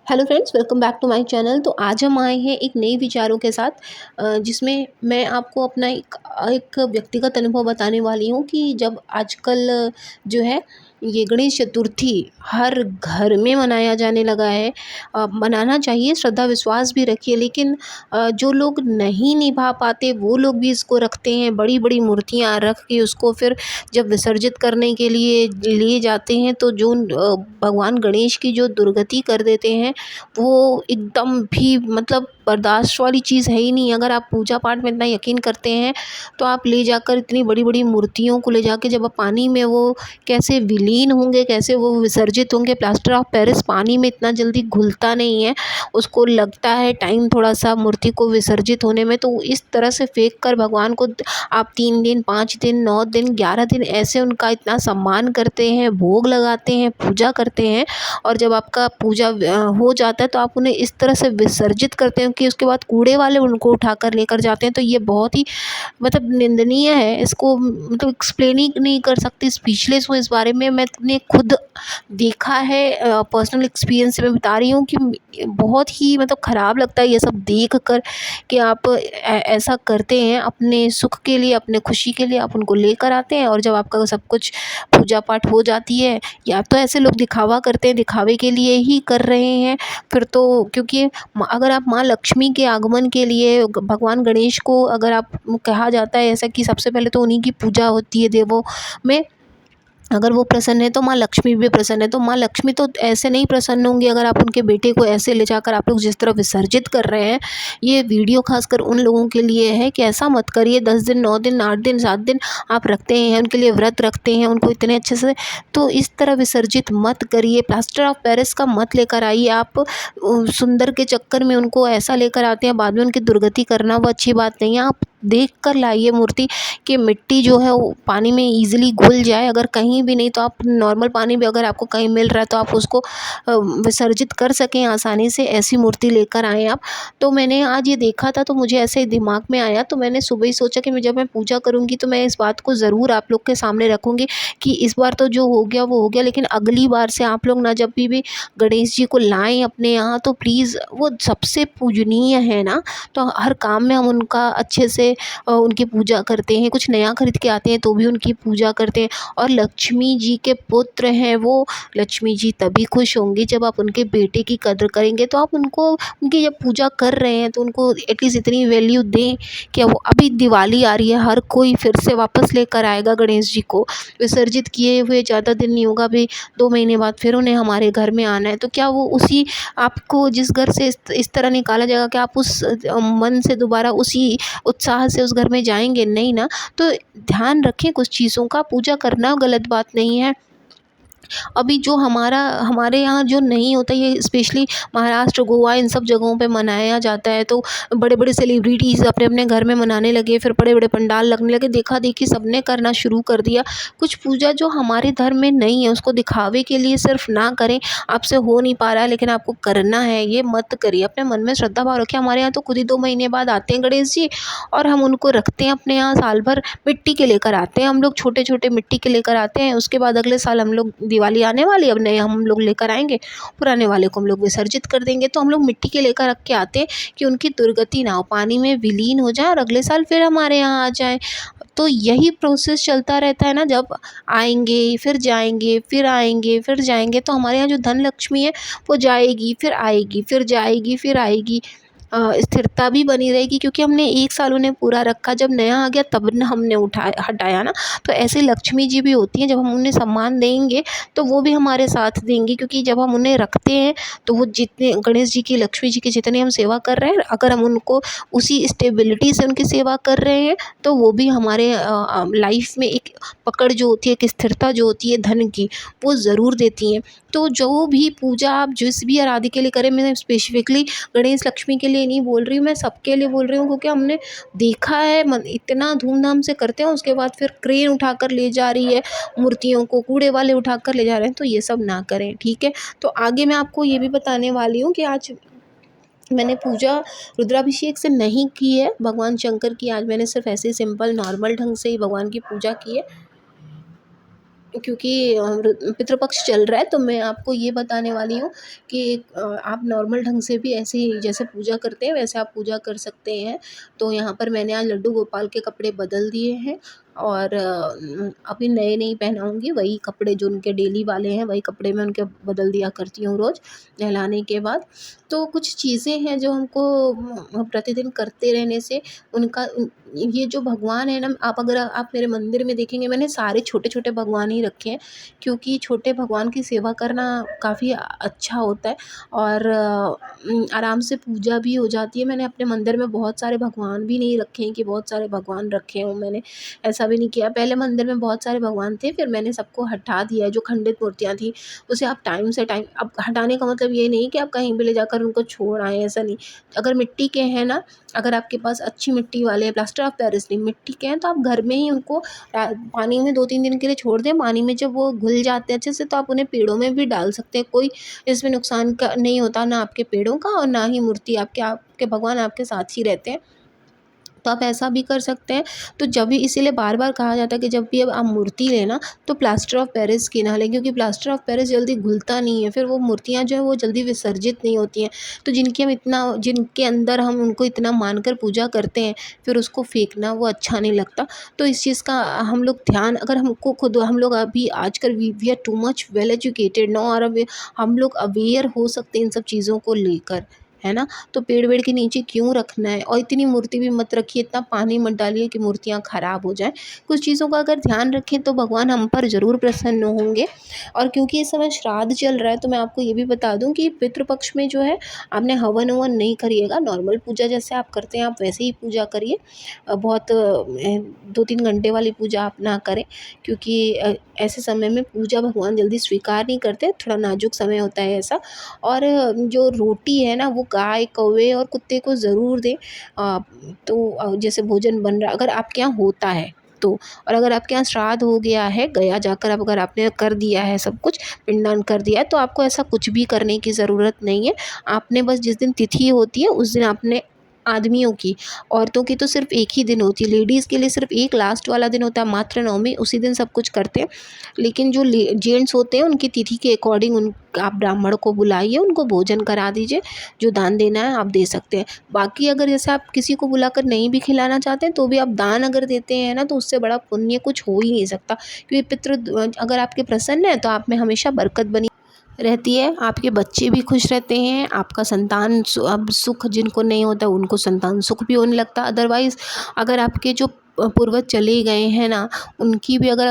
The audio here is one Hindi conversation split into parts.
Hello friends, welcome back to my channel. तो आज हम आए हैं एक नए विचारों के साथ, जिसमें मैं आपको अपना एक व्यक्तिगत अनुभव बताने वाली हूँ कि जब आजकल जो है ये गणेश चतुर्थी हर घर में मनाया जाने लगा है। मनाना चाहिए, श्रद्धा विश्वास भी रखिए, लेकिन जो लोग नहीं निभा पाते वो लोग भी इसको रखते हैं। बड़ी बड़ी मूर्तियाँ रख के उसको फिर जब विसर्जित करने के लिए ले जाते हैं तो जो भगवान गणेश की जो दुर्गति कर देते हैं वो एकदम भी मतलब बर्दाश्त वाली चीज़ है ही नहीं। अगर आप पूजा पाठ में इतना यकीन करते हैं तो आप ले जाकर इतनी बड़ी बड़ी मूर्तियों को ले जाके जब आप पानी में वो कैसे विलीन होंगे, कैसे वो विसर्जित होंगे। प्लास्टर ऑफ पेरिस पानी में इतना जल्दी घुलता नहीं है, उसको लगता है टाइम थोड़ा सा मूर्ति को विसर्जित होने में। तो इस तरह से फेंक कर भगवान को आप 3 दिन 5 दिन 9 दिन 11 दिन ऐसे उनका इतना सम्मान करते हैं, भोग लगाते हैं, पूजा करते हैं। और जब आपका पूजा हो जाता है तो आप उन्हें इस तरह से विसर्जित करते हैं कि उसके बाद कूड़े वाले उनको उठाकर लेकर जाते हैं। तो ये बहुत ही मतलब निंदनीय है। इसको मतलब एक्सप्लेन ही नहीं कर सकती, स्पीचलेस हूँ इस बारे में। मैंने खुद देखा है, पर्सनल एक्सपीरियंस से मैं बता रही हूँ कि बहुत ही मतलब ख़राब लगता है ये सब देख कर कि आप ऐसा करते हैं अपने सुख के लिए, अपने खुशी के लिए आप उनको लेकर आते हैं। और जब आपका सब कुछ पूजा पाठ हो जाती है, या तो ऐसे लोग दिखावा करते हैं, दिखावे के लिए ही कर रहे हैं फिर तो। क्योंकि अगर आप माँ लक्ष्मी के आगमन के लिए भगवान गणेश को अगर आप कहा जाता है ऐसा कि सबसे पहले तो उन्हीं की पूजा होती है देवों में। अगर वो प्रसन्न है तो माँ लक्ष्मी भी प्रसन्न है। तो माँ लक्ष्मी तो ऐसे नहीं प्रसन्न होंगी अगर आप उनके बेटे को ऐसे ले जाकर आप लोग जिस तरह विसर्जित कर रहे हैं। ये वीडियो खासकर उन लोगों के लिए है कि ऐसा मत करिए। 10 दिन 9 दिन 8 दिन 7 दिन आप रखते हैं, उनके लिए व्रत रखते हैं, उनको इतने अच्छे से, तो इस तरह विसर्जित मत करिए। प्लास्टर ऑफ पेरिस का मत लेकर आइए आप। सुंदर के चक्कर में उनको ऐसा लेकर आते हैं, बाद में उनकी दुर्गति करना वो अच्छी बात नहीं है। आप देख कर लाइए मूर्ति कि मिट्टी जो है वो पानी में ईज़िली घुल जाए। अगर कहीं भी नहीं तो आप नॉर्मल पानी भी अगर आपको कहीं मिल रहा है तो आप उसको विसर्जित कर सकें आसानी से, ऐसी मूर्ति लेकर आएँ आप। तो मैंने आज ये देखा था तो मुझे ऐसे ही दिमाग में आया, तो मैंने सुबह ही सोचा कि जब मैं पूजा करूँगी तो मैं इस बात को ज़रूर आप लोग के सामने रखूँगी कि इस बार तो जो हो गया वो हो गया, लेकिन अगली बार से आप लोग ना जब भी गणेश जी को लाएँ अपने यहाँ तो प्लीज़, वो सबसे पूजनीय है ना, तो हर काम में हम उनका अच्छे से उनकी पूजा करते हैं। कुछ नया खरीद के आते हैं तो भी उनकी पूजा करते हैं। और लक्ष्मी जी के पुत्र हैं वो, लक्ष्मी जी तभी खुश होंगी जब आप उनके बेटे की कदर करेंगे। तो आप उनको, उनकी जब पूजा कर रहे हैं तो उनको एटलीस्ट इतनी वैल्यू दें कि वो, अभी दिवाली आ रही है, हर कोई फिर से वापस लेकर आएगा गणेश जी को। विसर्जित किए हुए ज़्यादा दिन नहीं होगा, अभी 2 महीने बाद फिर उन्हें हमारे घर में आना है। तो क्या वो उसी, आपको जिस घर से इस तरह निकाला जाएगा कि आप उस मन से दोबारा उसी उत्साह से उस घर में जाएँगे? नहीं ना। तो ध्यान रखें कुछ चीज़ों का। पूजा करना गलत बात नहीं है। अभी जो हमारे यहाँ जो नहीं होता, ये स्पेशली महाराष्ट्र, गोवा इन सब जगहों पे मनाया जाता है। तो बड़े-बड़े सेलिब्रिटीज़ अपने-अपने घर में मनाने लगे, फिर बड़े-बड़े पंडाल लगने लगे, देखा-देखी सबने करना शुरू कर दिया। कुछ पूजा जो हमारे धर्म में नहीं है उसको दिखावे के लिए सिर्फ ना करें। आपसे हो नहीं पा रहा है लेकिन आपको करना है, ये मत करिए। अपने मन में श्रद्धा भाव रखिए। हमारे यहाँ तो खुद ही 2 महीने बाद आते हैं गणेश जी, और हम उनको रखते हैं अपने यहाँ साल भर। मिट्टी के लेकर आते हैं हम लोग, छोटे-छोटे मिट्टी के लेकर आते हैं। उसके बाद अगले साल हम लोग, दिवाली आने वाली है, अब नए हम लोग लेकर आएँगे, पुराने वाले को हम लोग विसर्जित कर देंगे। तो हम लोग मिट्टी के लेकर रख के आते हैं कि उनकी दुर्गति ना हो, पानी में विलीन हो जाए और अगले साल फिर हमारे यहाँ आ जाएँ। तो यही प्रोसेस चलता रहता है ना, जब आएँगे, फिर जाएँगे, फिर आएँगे, फिर जाएँगे। तो हमारे यहाँ जो धन लक्ष्मी है वो जाएगी, फिर आएगी, फिर जाएगी, फिर आएगी। स्थिरता भी बनी रहेगी क्योंकि हमने 1 साल उन्हें पूरा रखा, जब नया आ गया तब न हमने उठाया हटाया ना। तो ऐसे लक्ष्मी जी भी होती हैं, जब हम उन्हें सम्मान देंगे तो वो भी हमारे साथ देंगी। क्योंकि जब हम उन्हें रखते हैं तो वो जितने गणेश जी की, लक्ष्मी जी की जितनी हम सेवा कर रहे हैं, अगर हम उनको उसी स्टेबिलिटी से उनकी सेवा कर रहे हैं तो वो भी हमारे लाइफ में एक पकड़ जो होती है, एक स्थिरता जो होती है धन की, वो ज़रूर देती हैं। तो जो भी पूजा आप जिस भी आराध्य के लिए करें, मैं स्पेसिफिकली गणेश लक्ष्मी के लिए नहीं बोल रही हूँ, मैं सबके लिए बोल रही हूँ। क्योंकि हमने देखा है इतना धूमधाम से करते हैं, उसके बाद फिर क्रेन उठाकर ले जा रही है मूर्तियों को, कूड़े वाले उठाकर ले जा रहे हैं। तो ये सब ना करें, ठीक है। तो आगे मैं आपको ये भी बताने वाली हूँ कि आज मैंने पूजा रुद्राभिषेक से नहीं की है भगवान शंकर की। आज मैंने सिर्फ ऐसे ही सिंपल नॉर्मल ढंग से ही भगवान की पूजा की है। क्योंकि पितृपक्ष चल रहा है, तो मैं आपको ये बताने वाली हूँ कि आप नॉर्मल ढंग से भी ऐसे ही जैसे पूजा करते हैं वैसे आप पूजा कर सकते हैं। तो यहाँ पर मैंने आज लड्डू गोपाल के कपड़े बदल दिए हैं और अभी नए नहीं पहनाऊँगी, वही कपड़े जो उनके डेली वाले हैं वही कपड़े मैं उनके बदल दिया करती हूँ रोज़ नहलाने के बाद। तो कुछ चीज़ें हैं जो हमको प्रतिदिन करते रहने से उनका ये जो भगवान है ना, आप अगर आप मेरे मंदिर में देखेंगे मैंने सारे छोटे-छोटे भगवान ही रखे हैं, क्योंकि छोटे भगवान की सेवा करना काफ़ी अच्छा होता है और आराम से पूजा भी हो जाती है। मैंने अपने मंदिर में बहुत सारे भगवान भी नहीं रखे हैं कि बहुत सारे भगवान रखे हों मैंने, ऐसा भी नहीं किया। पहले मंदिर में बहुत सारे भगवान थे, फिर मैंने सबको हटा दिया है, जो खंडित मूर्तियाँ थी उसे आप टाइम से टाइम, अब हटाने का मतलब ये नहीं कि आप कहीं भी ले जाकर उनको छोड़ आएँ, ऐसा नहीं। अगर मिट्टी के हैं ना, अगर आपके पास अच्छी मिट्टी वाले हैं, प्लास्टर ऑफ पेरिस नहीं, मिट्टी के हैं, तो आप घर में ही उनको पानी में 2-3 दिन के लिए छोड़ दें। पानी में जब वो घुल जाते हैं अच्छे से, तो आप उन्हें पेड़ों में भी डाल सकते हैं। कोई इसमें नुकसान का नहीं होता, ना आपके पेड़ों का और ना ही मूर्ति आपके, आपके भगवान आपके साथ ही रहते हैं। तो आप ऐसा भी कर सकते हैं। तो जब भी, इसीलिए बार-बार कहा जाता है कि जब भी अब आप मूर्ति लें ना, तो प्लास्टर ऑफ पेरिस की ना लें, क्योंकि प्लास्टर ऑफ पेरिस जल्दी घुलता नहीं है, फिर वो मूर्तियाँ जो है वो जल्दी विसर्जित नहीं होती हैं। तो जिनके अंदर हम उनको इतना मानकर पूजा करते हैं, फिर उसको फेंकना वो अच्छा नहीं लगता। तो इस चीज़ का हम लोग ध्यान, अगर हमको खुद, हम लोग अभी आजकल we are too much well educated now, और अब हम लोग अवेयर हो सकते हैं इन सब चीज़ों को लेकर, है ना? तो पेड़-वेड़ के नीचे क्यों रखना है, और इतनी मूर्ति भी मत रखिए, इतना पानी मत डालिए कि मूर्तियाँ ख़राब हो जाएँ। कुछ चीज़ों का अगर ध्यान रखें तो भगवान हम पर ज़रूर प्रसन्न होंगे। और क्योंकि इस समय श्राद्ध चल रहा है, तो मैं आपको ये भी बता दूँ कि पितृपक्ष में जो है आपने हवन-ववन नहीं करिएगा, नॉर्मल पूजा जैसे आप करते हैं आप वैसे ही पूजा करिए। बहुत 2-3 घंटे वाली पूजा आप ना करें, क्योंकि ऐसे समय में पूजा भगवान जल्दी स्वीकार नहीं करते, थोड़ा नाज़ुक समय होता है ऐसा। और जो रोटी है ना, वो गाय, कौवे और कुत्ते को ज़रूर दें। तो जैसे भोजन बन रहा, अगर आपके यहाँ होता है तो, और अगर आपके यहाँ श्राद्ध हो गया है, गया जाकर अब अगर आपने कर दिया है सब कुछ, पिंडदान कर दिया है, तो आपको ऐसा कुछ भी करने की ज़रूरत नहीं है। आपने बस जिस दिन तिथि होती है उस दिन आपने, आदमियों की, औरतों की तो सिर्फ़ एक ही दिन होती है, लेडीज़ के लिए सिर्फ़ एक लास्ट वाला दिन होता है मात्र नवमी, उसी दिन सब कुछ करते हैं। लेकिन जो जेंट्स होते हैं उनकी तिथि के अकॉर्डिंग उन आप ब्राह्मण को बुलाइए, उनको भोजन करा दीजिए, जो दान देना है आप दे सकते हैं। बाकी अगर जैसे आप किसी को बुलाकर नहीं भी खिलाना चाहते हैं, तो भी आप दान अगर देते हैं ना, तो उससे बड़ा पुण्य कुछ हो ही नहीं सकता, क्योंकि अगर आपके प्रसन्न है तो आप में हमेशा बरकत बनी रहती है, आपके बच्चे भी खुश रहते हैं, आपका संतान अब सुख जिनको नहीं होता उनको संतान सुख भी होने लगता है। अदरवाइज़ अगर आपके जो पूर्वज चले गए हैं ना, उनकी भी अगर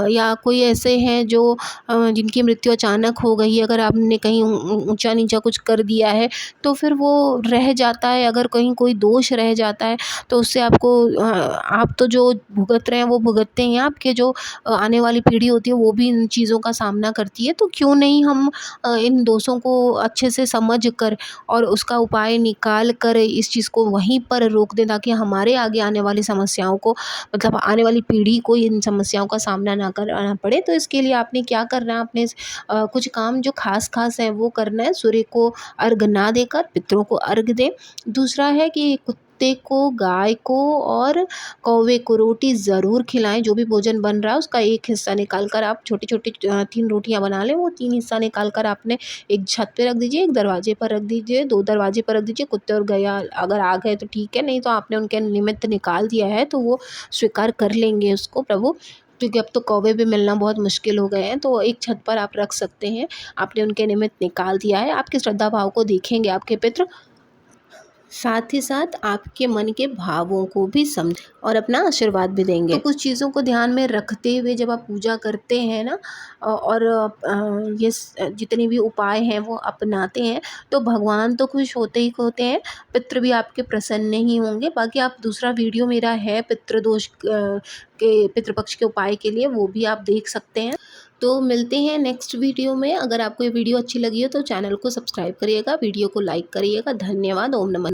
या कोई ऐसे हैं जो जिनकी मृत्यु अचानक हो गई है, अगर आपने कहीं ऊंचा नीचा कुछ कर दिया है, तो फिर वो रह जाता है। अगर कहीं कोई दोष रह जाता है, तो उससे आपको आप तो जो भुगत रहे हैं वो भुगतते हैं, आपके जो आने वाली पीढ़ी होती है वो भी इन चीज़ों का सामना करती है। तो क्यों नहीं हम इन दोषों को अच्छे से समझ कर और उसका उपाय निकाल कर इस चीज़ को वहीं पर रोक दें, ताकि हमारे आगे आने वाली समस्याओं को, मतलब आने वाली पीढ़ी को इन समस्याओं का सामना ना करना पड़े। तो इसके लिए आपने क्या करना है, आपने कुछ काम जो खास हैं वो करना है। सूर्य को अर्घ ना देकर पितरों को अर्घ दें। दूसरा है कि कुत्ते को, गाय को और कौवे को रोटी ज़रूर खिलाएँ। जो भी भोजन बन रहा है उसका एक हिस्सा निकाल कर आप छोटी-छोटी 3 रोटियाँ बना लें, वो 3 हिस्सा निकाल कर आपने एक छत पे रख दीजिए, एक दरवाजे पर रख दीजिए, 2 दरवाजे पर रख दीजिए। कुत्ते और गैया अगर आ गए तो ठीक है, नहीं तो आपने उनके निमित्त निकाल दिया है तो वो स्वीकार कर लेंगे उसको प्रभु, क्योंकि अब तो कौवे भी मिलना बहुत मुश्किल हो गए हैं। तो एक छत पर आप रख सकते हैं, आपने उनके निमित्त निकाल दिया है। आपके श्रद्धा भाव को देखेंगे आपके पितृ, साथ ही साथ आपके मन के भावों को भी समझ और अपना आशीर्वाद भी देंगे। तो कुछ चीज़ों को ध्यान में रखते हुए जब आप पूजा करते हैं ना, और जितने भी उपाय हैं वो अपनाते हैं, तो भगवान तो खुश होते ही होते हैं, पितृ भी आपके प्रसन्न ही होंगे। बाकी आप दूसरा वीडियो मेरा है पितृदोष के, पितृपक्ष के उपाय के लिए, वो भी आप देख सकते हैं। तो मिलते हैं नेक्स्ट वीडियो में। अगर आपको ये वीडियो अच्छी लगी हो तो चैनल को सब्सक्राइब करिएगा, वीडियो को लाइक करिएगा। धन्यवाद। ओम नमः